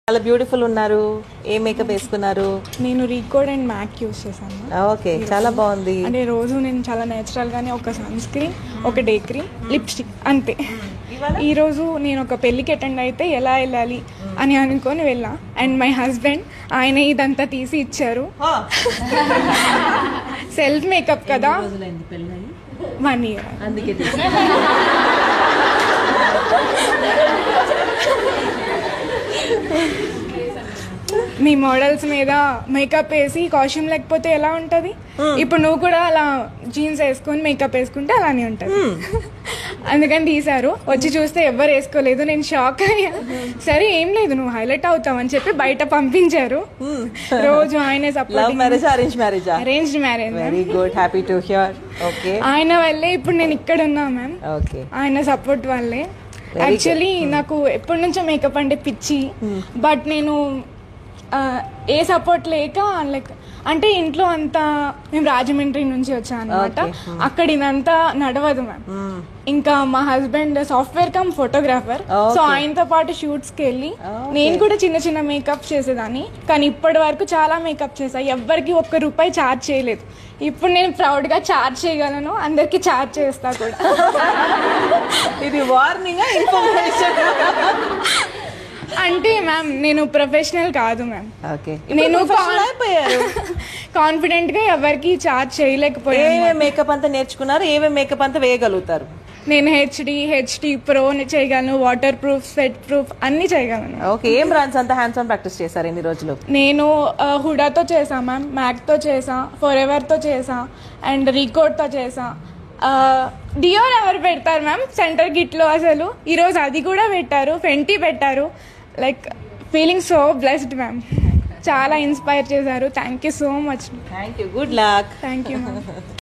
చాలా బ్యూటిఫుల్ ఉన్నారు. ఏ మేకప్ వేసుకున్నారు? నేను రీకోడ్ అండ్ మ్యాక్ యూస్ చేశాను. ఓకే, చాలా బాగుంది. అంటే రోజు నేను చాలా నేచురల్గానే ఒక సన్ స్క్రీన్, ఒక డే క్రీమ్, లిప్స్టిక్ అంతే. ఈరోజు నేను ఒక పెళ్ళికి అటెండ్ అయితే ఎలా వెళ్ళాలి అని అనుకొని వెళ్ళా. అండ్ మై హస్బెండ్ ఆయన ఇదంతా తీసి ఇచ్చారు. సెల్ఫ్ మేకప్ కదా, 1 year. అందుకే మీ మోడల్స్ మీద మేకప్ వేసి కాస్ట్యూమ్ లేకపోతే ఎలా ఉంటుంది? ఇప్పుడు నువ్వు కూడా అలా జీన్స్ వేసుకొని మేకప్ వేసుకుంటే అలానే ఉంటుంది. అందుకని తీశారు. వచ్చి చూస్తే ఎవరు వేసుకోలేదు. నేను షాక్ అయ్యా. సరే ఏం లేదు, నువ్వు హైలైట్ అవుతావు అని చెప్పి బయట పంపించారు. రోజు ఆయన arranged marriage. Very good, happy to hear. Okay, ఆయన వల్లే ఇప్పుడు నేను ఇక్కడ ఉన్నా మ్యామ్. ఓకే, ఆయన సపోర్ట్ వల్లే. యాక్చువల్లీ నాకు ఎప్పటి నుంచో మేకప్ అంటే పిచ్చి. బట్ నేను ఏ సపోర్ట్ లేక లైక్ అంటే ఇంట్లో అంతా, మేము రాజమండ్రి నుంచి వచ్చాం అనమాట. అక్కడ ఇదంతా నడవదు మ్యామ్. ఇంకా మా husband software come photographer. So ఆయనతో పాటు షూట్స్కి వెళ్ళి నేను కూడా చిన్న చిన్న మేకప్ చేసేదాన్ని. కానీ ఇప్పటి వరకు చాలా మేకప్ చేసా, ఎవ్వరికి ₹1 ఛార్జ్ చేయలేదు. ఇప్పుడు నేను ప్రౌడ్గా ఛార్జ్ చేయగలను, అందరికి ఛార్జ్ చేస్తా కూడా. ఇది వార్నింగ్ ఇన్ఫర్మేషన్? అంటే మ్యామ్ నేను ప్రొఫెషనల్ కాదు మ్యామ్. నేను కాన్ఫిడెంట్ గా ఎవరికి ఛార్జ్ చేయలేకపోయాను. ఏవే మేకప్ అంతా నేర్చుకున్నారు? ఏవే మేకప్ అంతా వేయగలుగుతారు? నేను హెచ్డి ప్రో చేయగలను, వాటర్ ప్రూఫ్, స్వెట్ ప్రూఫ్ అన్ని చేయగలను. ఓకే, ఏం బ్రాండ్స్ అంతా హ్యాండ్స్ ఆన్ ప్రాక్టీస్ చేశారు ఎన్ని రోజులు? నేను హుడాతో చేసా మ్యామ్, మ్యాక్ తో చేసా, ఫోరెవర్ తో చేసా, అండ్ రీకోడ్ తో చేసా. డియోర్ ఎవరు పెడతారు మ్యామ్ సెంటర్ గిట్ లో? అసలు ఈరోజు అది కూడా పెట్టారు, ఫెంటీ పెట్టారు. Like feeling so blessed ma'am. చాలా ఇన్స్పైర్ చేశారు. Thank you so much. Thank you, good luck. Thank you ma'am.